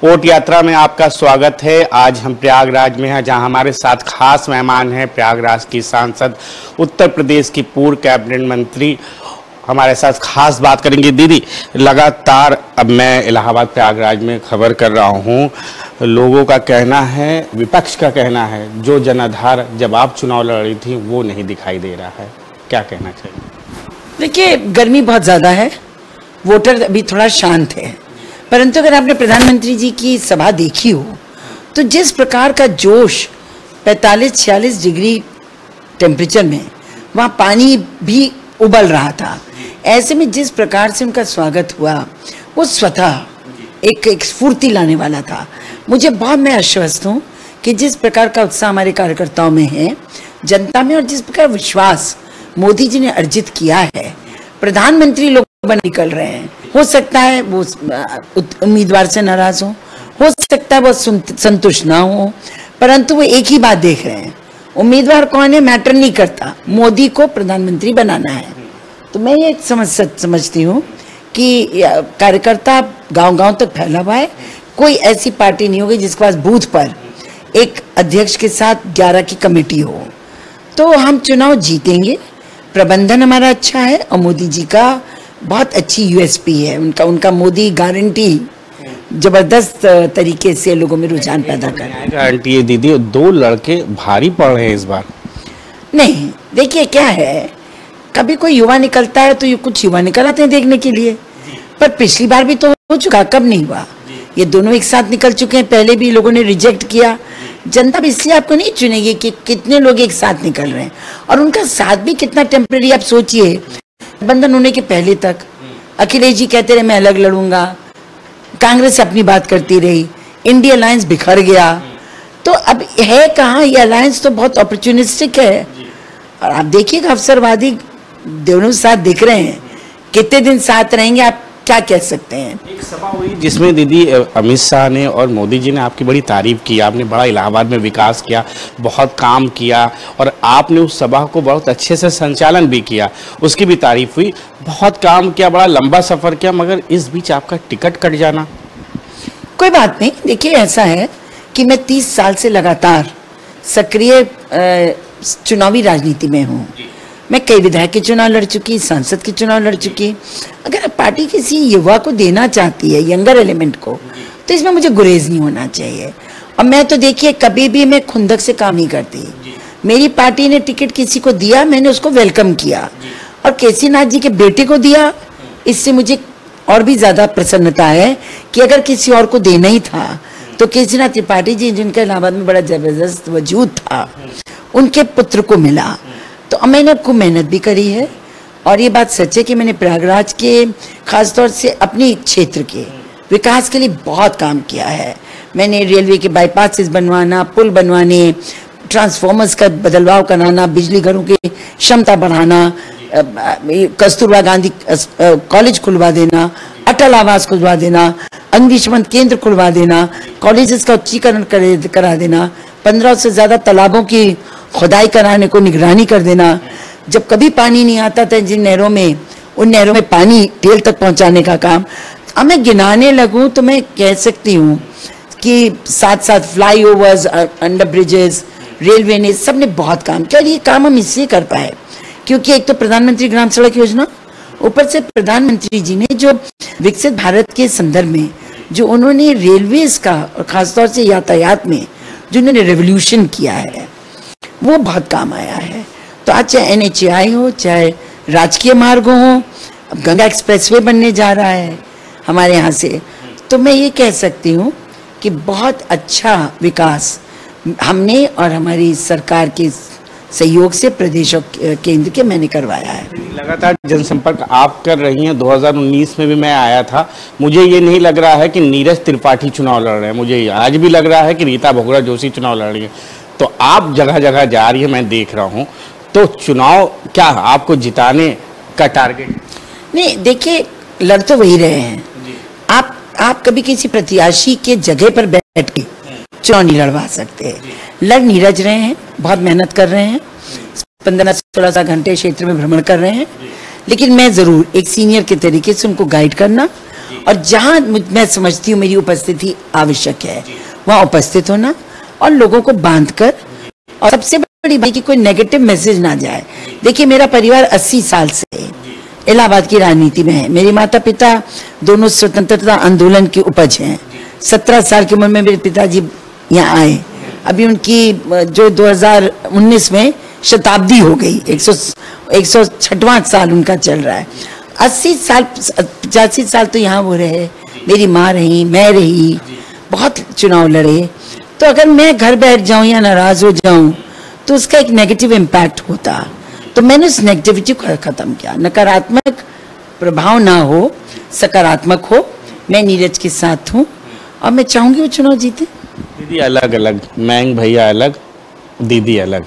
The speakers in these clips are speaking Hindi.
ओट यात्रा में आपका स्वागत है। आज हम प्रयागराज में हैं, जहां हमारे साथ खास मेहमान हैं प्रयागराज की सांसद, उत्तर प्रदेश की पूर्व कैबिनेट मंत्री हमारे साथ खास बात करेंगे। दीदी, लगातार अब मैं इलाहाबाद प्रयागराज में खबर कर रहा हूं, लोगों का कहना है, विपक्ष का कहना है, जो जनाधार जब आप चुनाव लड़ रही थी वो नहीं दिखाई दे रहा है, क्या कहना चाहिए? देखिए, गर्मी बहुत ज़्यादा है, वोटर अभी थोड़ा शांत है, परंतु अगर आपने प्रधानमंत्री जी की सभा देखी हो तो जिस प्रकार का जोश 45-46 डिग्री टेम्परेचर में वहाँ पानी भी उबल रहा था, ऐसे में जिस प्रकार से उनका स्वागत हुआ वो स्वतः एक स्फूर्ति लाने वाला था। मुझे बहुत, मैं आश्वस्त हूँ कि जिस प्रकार का उत्साह हमारे कार्यकर्ताओं में है, जनता में, और जिस प्रकार विश्वास मोदी जी ने अर्जित किया है, प्रधानमंत्री लोग बन निकल रहे हैं। हो सकता है वो उम्मीदवार से नाराज हो सकता है वो संतुष्ट ना हो, परंतु वो एक ही बात देख रहे हैं, उम्मीदवार कौन है मैटर नहीं करता, मोदी को प्रधानमंत्री बनाना है। तो मैं ये समझती हूँ कि कार्यकर्ता गांव-गांव तक फैला हुआ है। कोई ऐसी पार्टी नहीं होगी जिसके पास बूथ पर एक अध्यक्ष के साथ 11 की कमेटी हो। तो हम चुनाव जीतेंगे, प्रबंधन हमारा अच्छा है और मोदी जी का बहुत अच्छी यूएसपी है, उनका मोदी गारंटी जबरदस्त तरीके से लोगों में रुझान पैदा कर रहा है। गारंटी है दीदी, 2 लड़के भारी पड़ रहे हैं इस बार। नहीं, देखिए क्या है, कभी कोई युवा निकलता है तो कुछ युवा निकल आते हैं देखने के लिए, पर पिछली बार भी तो हो चुका, कब नहीं हुआ, ये दोनों एक साथ निकल चुके हैं। पहले भी लोगों ने रिजेक्ट किया, जनता भी इसलिए आपको नहीं चुनेगी कि कितने लोग एक साथ निकल रहे हैं, और उनका साथ भी कितना टेम्परेरी। आप सोचिए, बंधन होने के पहले तक अखिलेश जी कहते रहे मैं अलग लड़ूंगा, कांग्रेस अपनी बात करती रही, इंडिया अलायंस बिखर गया, तो अब है कहाँ ये अलायंस? तो बहुत अपॉर्चुनिस्टिक है, और आप देखिएगा अवसरवादी दोनों साथ दिख रहे हैं, कितने दिन साथ रहेंगे आप क्या कह सकते हैं। एक सभा हुई जिसमें दीदी अमित शाह ने और मोदी जी ने आपकी बड़ी तारीफ की, आपने बड़ा इलाहाबाद में विकास किया, बहुत काम किया, और आपने उस सभा को बहुत अच्छे से संचालन भी किया, उसकी भी तारीफ हुई। बहुत काम किया, बड़ा लंबा सफ़र किया, मगर इस बीच आपका टिकट कट जाना। कोई बात नहीं, देखिए ऐसा है कि मैं 30 साल से लगातार सक्रिय चुनावी राजनीति में हूँ। मैं कई विधायक के चुनाव लड़ चुकी, सांसद के चुनाव लड़ चुकी। अगर पार्टी किसी युवा को देना चाहती है, यंगर एलिमेंट को, तो इसमें मुझे गुरेज नहीं होना चाहिए। और मैं तो देखिए कभी भी मैं खुंदक से काम नहीं करती। मेरी पार्टी ने टिकट किसी को दिया, मैंने उसको वेलकम किया, और केसीनाथ जी के बेटे को दिया, इससे मुझे और भी ज़्यादा प्रसन्नता है कि अगर किसी और को देना ही था तो केसीनाथ त्रिपाठी जी, जिनका इलाहाबाद में बड़ा ज़बरदस्त वजूद था, उनके पुत्र को मिला। तो मैंने खूब मेहनत भी करी है, और ये बात सच है कि मैंने प्रयागराज के खासतौर से अपने क्षेत्र के विकास के लिए बहुत काम किया है। मैंने रेलवे के बाईपासेस बनवाना, पुल बनवाने, ट्रांसफॉर्मर्स का बदलाव कराना, बिजली घरों की क्षमता बढ़ाना, कस्तूरबा गांधी कॉलेज खुलवा देना, अटल आवास खुलवा देना, अग्निशमन केंद्र खुलवा देना, कॉलेजेस का उच्चीकरण करा देना, 15 से ज़्यादा तालाबों की खुदाई कराने को निगरानी कर देना। जब कभी पानी नहीं आता था जिन नहरों में, उन नहरों में पानी टेल तक पहुंचाने का काम। अब मैं गिनाने लगूं तो मैं कह सकती हूं कि साथ फ्लाईओवर्स, अंडर ब्रिजेस, रेलवे ने, सब ने बहुत काम किया, और ये काम हम इसलिए कर पाए क्योंकि एक तो प्रधानमंत्री ग्राम सड़क योजना, ऊपर से प्रधानमंत्री जी ने जो विकसित भारत के संदर्भ में जो उन्होंने रेलवेज का और खासतौर से यातायात में जो उन्होंने रेवोल्यूशन किया है, वो बहुत काम आया है। तो आज चाहे NHAI हो, चाहे राजकीय मार्ग हो, अब गंगा एक्सप्रेसवे बनने जा रहा है हमारे यहाँ से, तो मैं ये कह सकती हूँ कि बहुत अच्छा विकास हमने और हमारी सरकार के सहयोग से प्रदेश और केंद्र के मैंने करवाया है। लगातार जनसंपर्क आप कर रही हैं, 2019 में भी मैं आया था, मुझे ये नहीं लग रहा है कि नीरज त्रिपाठी चुनाव लड़ रहे हैं, मुझे आज भी लग रहा है कि रीता बहुगुणा जोशी चुनाव लड़ रही है। तो आप जगह जगह जा रही है, मैं देख रहा हूँ, तो चुनाव क्या आपको जिताने का टारगेट? नहीं, देखिए लड़ तो वही रहे हैं। आप कभी किसी प्रत्याशी के जगह पर बैठ के चुनाव नहीं लड़वा सकते। लड़ नीरज रहे हैं, बहुत मेहनत कर रहे हैं, 15-16 घंटे क्षेत्र में भ्रमण कर रहे हैं, लेकिन मैं ज़रूर एक सीनियर के तरीके से उनको गाइड करना और जहां मैं समझती हूँ मेरी उपस्थिति आवश्यक है वहां उपस्थित होना और लोगों को बांधकर, और सबसे बड़ी बात कि कोई नेगेटिव मैसेज ना जाए। देखिए मेरा परिवार 80 साल से इलाहाबाद की राजनीति में है। मेरे माता पिता दोनों स्वतंत्रता आंदोलन की उपज हैं। 17 साल की उम्र में मेरे पिताजी यहाँ आए। अभी उनकी जो 2019 में शताब्दी हो गई, 106वां साल उनका चल रहा है। 80 साल 85 साल तो यहाँ वो रहे, मेरी माँ रही, मैं रही, बहुत चुनाव लड़े। तो अगर मैं घर बैठ जाऊं या नाराज हो जाऊं तो उसका एक नेगेटिव इम्पैक्ट होता। तो मैंने उस नेगेटिविटी को खत्म किया। नकारात्मक प्रभाव ना हो, सकारात्मक हो। मैं नीरज के साथ हूँ और मैं चाहूंगी वो चुनाव जीते। दीदी अलग अलग, मैंग भैया अलग, दीदी अलग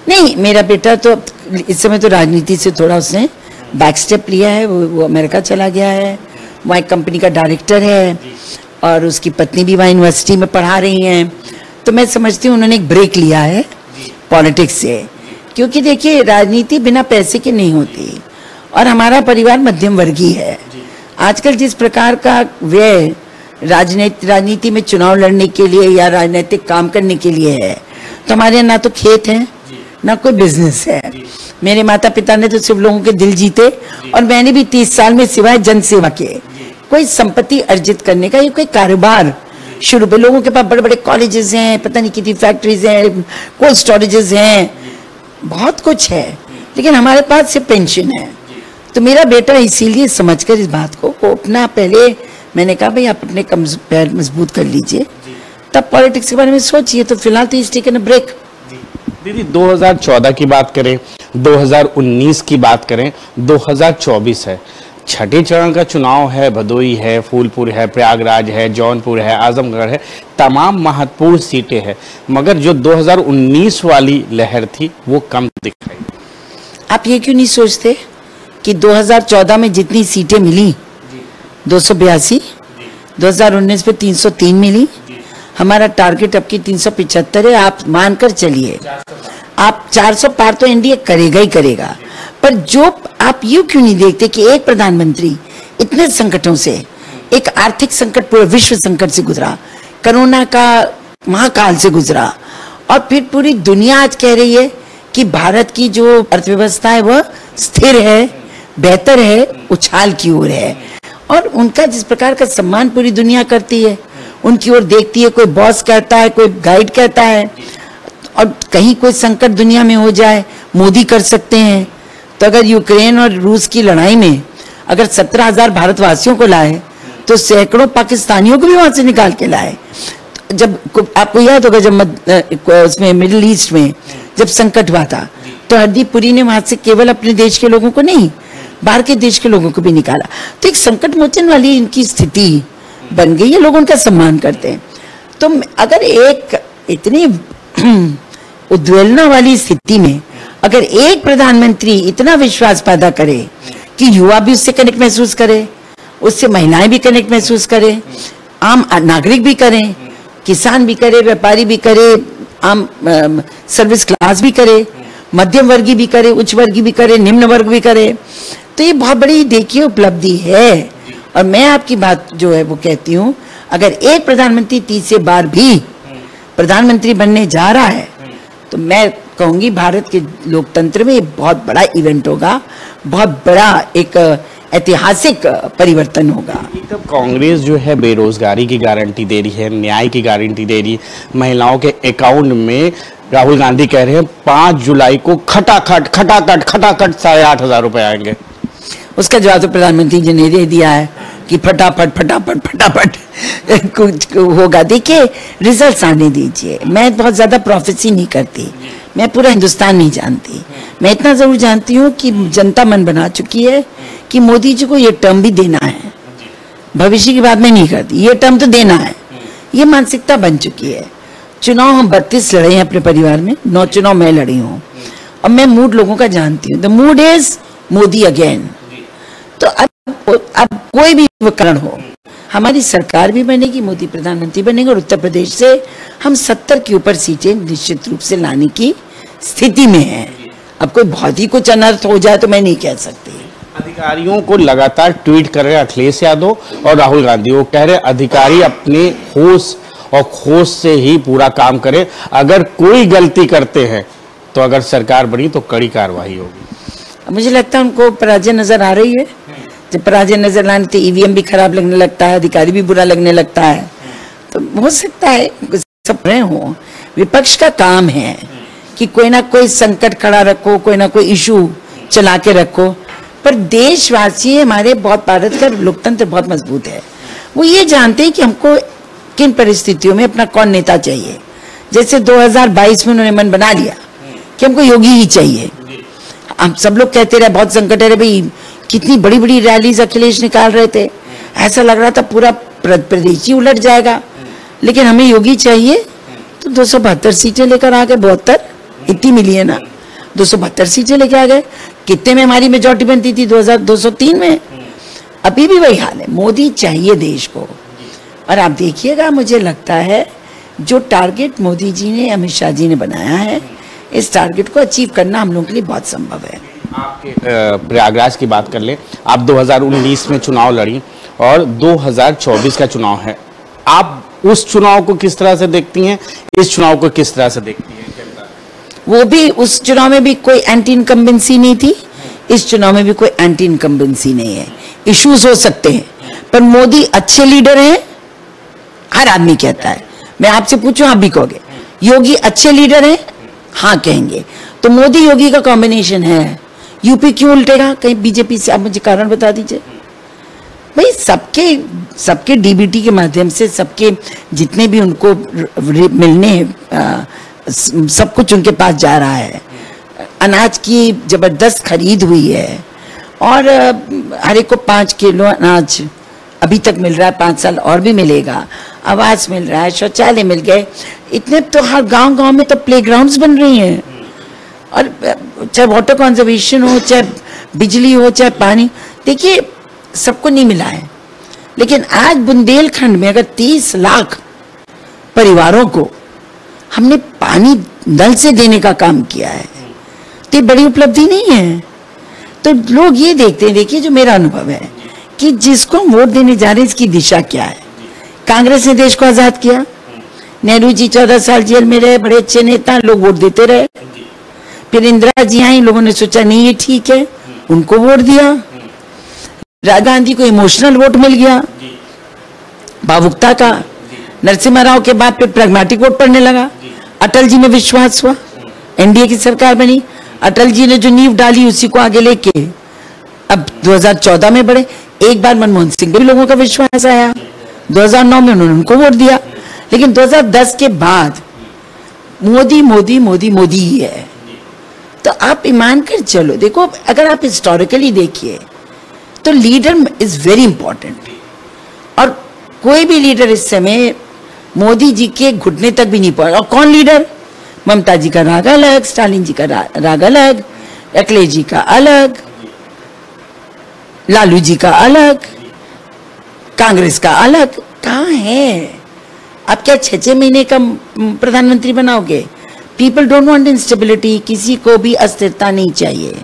नहीं। मेरा बेटा तो इस समय तो राजनीति से थोड़ा उसने बैक स्टेप लिया है। वो अमेरिका चला गया है, वहाँ एक कंपनी का डायरेक्टर है और उसकी पत्नी भी वहाँ यूनिवर्सिटी में पढ़ा रही हैं। तो मैं समझती हूँ उन्होंने एक ब्रेक लिया है पॉलिटिक्स से, क्योंकि देखिए राजनीति बिना पैसे के नहीं होती और हमारा परिवार मध्यम वर्गीय है। आजकल जिस प्रकार का व्यय राजनीति में चुनाव लड़ने के लिए या राजनीतिक काम करने के लिए है, तो हमारे यहाँ ना तो खेत है ना कोई बिजनेस है। मेरे माता पिता ने तो सिर्फ लोगों के दिल जीते और मैंने भी 30 साल में सिवाय जन सेवा के कोई संपत्ति अर्जित करने का, ये कोई कारोबार शुरू पे। लोगों के पास बड़े बड़े कॉलेजेस हैं, पता नहीं कितनी फैक्ट्रीज हैं, कोल्ड स्टोरेजेस हैं, बहुत कुछ है, लेकिन हमारे पास सिर्फ पेंशन है। तो मेरा बेटा इसीलिए समझकर इस बात को अपना, पहले मैंने कहा भाई आप अपने पैर मजबूत कर लीजिए, तब पॉलिटिक्स के बारे में सोचिए। तो फिलहाल तो इस टेकन अ ब्रेक। दीदी 2014 की बात करें, 2019 की बात करें, 2024 है, छठे चरण का चुनाव है। भदोई है, फूलपुर है, प्रयागराज है, जौनपुर है, आजमगढ़ है, तमाम महत्वपूर्ण सीटें हैं, मगर जो 2019 वाली लहर थी वो कम दिखाई। आप ये क्यों नहीं सोचते कि 2014 में जितनी सीटें मिली 282, 2019 में 303 मिली, हमारा टारगेट अब की 375 है। आप मानकर चलिए, आप 400 पार तो एनडीए करेगा ही करेगा। पर जो आप यूं क्यों नहीं देखते कि एक प्रधानमंत्री इतने संकटों से, एक आर्थिक संकट पूरे विश्व संकट से गुजरा, कोरोना का महाकाल से गुजरा, और फिर पूरी दुनिया आज कह रही है कि भारत की जो अर्थव्यवस्था है वह स्थिर है, बेहतर है, उछाल की ओर है। और उनका जिस प्रकार का सम्मान पूरी दुनिया करती है, उनकी ओर देखती है। कोई बॉस कहता है, कोई गाइड कहता है, और कहीं कोई संकट दुनिया में हो जाए मोदी कर सकते हैं। तो अगर यूक्रेन और रूस की लड़ाई में अगर 17,000 भारतवासियों को लाए तो सैकड़ों पाकिस्तानियों को भी वहां से निकाल के लाए। जब आपको याद होगा जब उसमें मिडिल ईस्ट में जब संकट हुआ था, तो हरदीप पुरी ने वहां से केवल अपने देश के लोगों को नहीं, बाहर के देश के लोगों को भी निकाला। तो एक संकट मोचन वाली इनकी स्थिति बन गई है, लोग उनका सम्मान करते हैं। तो अगर एक इतनी उद्वेलना वाली स्थिति में अगर एक प्रधानमंत्री इतना विश्वास पैदा करे कि युवा भी उससे कनेक्ट महसूस करे, उससे महिलाएं भी कनेक्ट महसूस करें, आम नागरिक भी करें, किसान भी करे, व्यापारी भी करे, आम सर्विस क्लास भी करे, मध्यम वर्गीय भी करे, उच्च वर्गीय भी करे, निम्न वर्ग भी करे, तो ये बहुत बड़ी देखिए उपलब्धि है। और मैं आपकी बात जो है वो कहती हूँ, अगर एक प्रधानमंत्री तीसरी बार भी प्रधानमंत्री बनने जा रहा है तो मैं कहूंगी भारत के लोकतंत्र में बहुत बड़ा इवेंट होगा, बहुत बड़ा एक ऐतिहासिक परिवर्तन होगा। तब कांग्रेस जो है बेरोजगारी की गारंटी दे रही है, न्याय की गारंटी दे रही है, महिलाओं के अकाउंट में राहुल गांधी कह रहे हैं 5 जुलाई को खटाखट 8,500 रुपए आएंगे। उसका जवाब तो प्रधानमंत्री जी ने दे दिया है कि फटाफट कुछ होगा। देखिए रिजल्ट्स आने दीजिए। मैं बहुत ज्यादा प्रोफेसी नहीं करती, मैं पूरा हिंदुस्तान नहीं जानती। मैं इतना जरूर जानती हूँ कि जनता मन बना चुकी है कि मोदी जी को ये टर्म भी देना है। भविष्य की बात मैं नहीं करती, ये टर्म तो देना है, ये मानसिकता बन चुकी है। चुनाव हम 32 लड़े हैं अपने परिवार में, 9 चुनाव मैं लड़ी हूँ और मैं मूड लोगों का जानती हूँ। The mood is Modi again. तो अब कोई भी कारण हो, हमारी सरकार भी बनेगी, मोदी प्रधानमंत्री बनेंगे और उत्तर प्रदेश से हम 70 के ऊपर सीटें निश्चित रूप से लाने की स्थिति में हैं। अब कोई बहुत ही कुछ अनर्थ हो जाए तो मैं नहीं कह सकती। अधिकारियों को लगातार ट्वीट कर रहे हैं अखिलेश यादव और राहुल गांधी। वो कह रहे अधिकारी अपने होश और खोज से ही पूरा काम करे, अगर कोई गलती करते हैं तो अगर सरकार बनी तो कड़ी कार्रवाई होगी। मुझे लगता है उनको पराजय नजर आ रही है। जब पराजय नजर आने तो ईवीएम भी खराब लगने लगता है, अधिकारी भी बुरा लगने लगता है। तो हो सकता है सब रहे हो, विपक्ष का काम है कि कोई ना कोई संकट खड़ा रखो, कोई ना कोई इशू चला के रखो, पर देशवासी हमारे बहुत, भारत का लोकतंत्र बहुत मजबूत है। वो ये जानते हैं कि हमको किन परिस्थितियों में अपना कौन नेता चाहिए। जैसे 2022 में उन्होंने मन बना लिया कि हमको योगी ही चाहिए। हम सब लोग कहते रहे बहुत संकट है, भाई कितनी बड़ी बड़ी रैलीज अखिलेश निकाल रहे थे, ऐसा लग रहा था पूरा प्रदेश ही उलट जाएगा, लेकिन हमें योगी चाहिए। तो 272 सीटें लेकर आ गए, 72 इतनी मिली है ना, 272 सीटें लेकर आ गए। कितने में हमारी मेजॉरिटी बनती थी? 203 में। अभी भी वही हाल है। मोदी चाहिए देश को। और आप देखिएगा, मुझे लगता है जो टारगेट मोदी जी ने, अमित शाह जी ने बनाया है, इस टारगेट को अचीव करना हम लोगों के लिए बहुत संभव है। आपके प्रयागराज की बात कर ले, आप 2019 में चुनाव लड़ी और 2024 का चुनाव है, आप उस चुनाव को किस तरह से देखती हैं, इस चुनाव को किस तरह से देखती हैं? वो भी, उस चुनाव में भी कोई एंटी इनकम्बेंसी नहीं थी, इस चुनाव में भी कोई एंटी इनकम्बेंसी नहीं है। इश्यूज हो सकते हैं, पर मोदी अच्छे लीडर हैं, हर आदमी कहता है। मैं आपसे पूछूं, आप भी कहोगे योगी अच्छे लीडर हैं? हाँ कहेंगे। तो मोदी योगी का कॉम्बिनेशन है, यूपी क्यों उल्टेगा कहीं बीजेपी से? आप मुझे कारण बता दीजिए। भाई सबके डीबीटी के माध्यम से, सबके जितने भी उनको मिलने सब कुछ उनके पास जा रहा है। अनाज की जबरदस्त खरीद हुई है और हर एक को 5 किलो अनाज अभी तक मिल रहा है, 5 साल और भी मिलेगा। आवास मिल रहा है, शौचालय मिल गए, इतने तो हर गांव-गांव में तो प्लेग्राउंड्स बन रही हैं। और चाहे वाटर कंजर्वेशन हो, चाहे बिजली हो, चाहे पानी, देखिए सबको नहीं मिला है। लेकिन आज बुंदेलखंड में अगर 30 लाख परिवारों को हमने पानी नल से देने का काम किया है, तो ये बड़ी उपलब्धि नहीं है। तो लोग ये देखते हैं, देखिए जो मेरा अनुभव है कि जिसको हम वोट देने जा रहे हैं इसकी दिशा क्या है। कांग्रेस ने देश को आजाद किया, नेहरू जी 14 साल जेल में रहे, बड़े अच्छे नेता, लोग वोट देते रहे। फिर इंदिरा जी आई, लोगों ने सोचा नहीं ये ठीक है, उनको वोट दिया। राजीव गांधी को इमोशनल वोट मिल गया, भावुकता का। नरसिम्हा राव के बाद फिर प्रैग्मेटिक वोट पड़ने लगा। अटल जी में विश्वास हुआ, एनडीए की सरकार बनी। अटल जी ने जो नींव डाली उसी को आगे लेके अब 2014 में बढ़े। एक बार मनमोहन सिंह पे भी लोगों का विश्वास आया, 2009 में उन्होंने उनको वोट दिया। लेकिन 2010 के बाद मोदी मोदी मोदी मोदी ही है। तो आप ईमान कर चलो, देखो अगर आप हिस्टोरिकली देखिए तो लीडर इज वेरी इंपॉर्टेंट। और कोई भी लीडर इस समय मोदी जी के घुटने तक भी नहीं पहुंचा। और कौन लीडर? ममता जी का राग अलग, स्टालिन जी का राग अलग, अखिलेश जी का अलग, लालू जी का अलग, कांग्रेस का अलग। कहाँ है? आप क्या 6-6 महीने का प्रधानमंत्री बनाओगे? पीपल डोंट वांट इंस्टेबिलिटी, किसी को भी अस्थिरता नहीं चाहिए।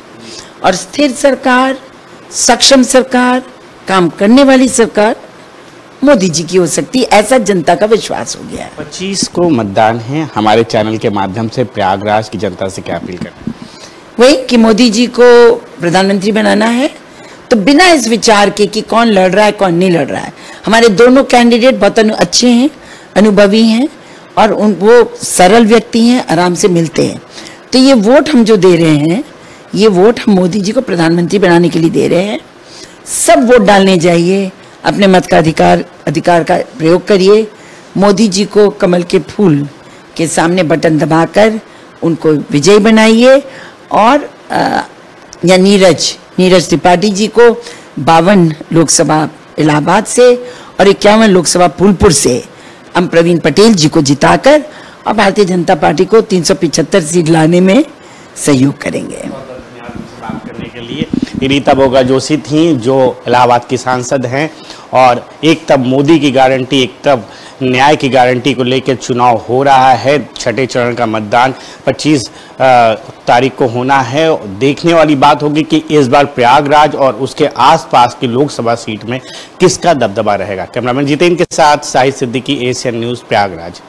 और स्थिर सरकार, सक्षम सरकार, काम करने वाली सरकार मोदी जी की हो सकती है, ऐसा जनता का विश्वास हो गया है। 25 को मतदान है। हमारे चैनल के माध्यम से प्रयागराज की जनता से क्या अपील करना? वही कि मोदी जी को प्रधानमंत्री बनाना है, तो बिना इस विचार के कि कौन लड़ रहा है कौन नहीं लड़ रहा है। हमारे दोनों कैंडिडेट बहुत अच्छे हैं, अनुभवी हैं और वो सरल व्यक्ति हैं, आराम से मिलते हैं। तो ये वोट हम जो दे रहे हैं, ये वोट हम मोदी जी को प्रधानमंत्री बनाने के लिए दे रहे हैं। सब वोट डालने जाइए, अपने मत का अधिकार का प्रयोग करिए। मोदी जी को कमल के फूल के सामने बटन दबाकर उनको विजयी बनाइए। और या नीरज त्रिपाठी जी को 52 लोकसभा इलाहाबाद से और 51 लोकसभा फूलपुर से हम प्रवीण पटेल जी को जिताकर और भारतीय जनता पार्टी को 375 सीट लाने में सहयोग करेंगे। बात करने के लिए रीता बहुगुणा जोशी थी, जो इलाहाबाद की सांसद हैं और एक तब मोदी की गारंटी, एक तब न्याय की गारंटी को लेकर चुनाव हो रहा है। छठे चरण का मतदान 25 तारीख को होना है। देखने वाली बात होगी कि इस बार प्रयागराज और उसके आसपास की लोकसभा सीट में किसका दबदबा रहेगा। कैमरामैन जितेंद्र के साथ साहिद सिद्दीकी, एशियन न्यूज़, प्रयागराज।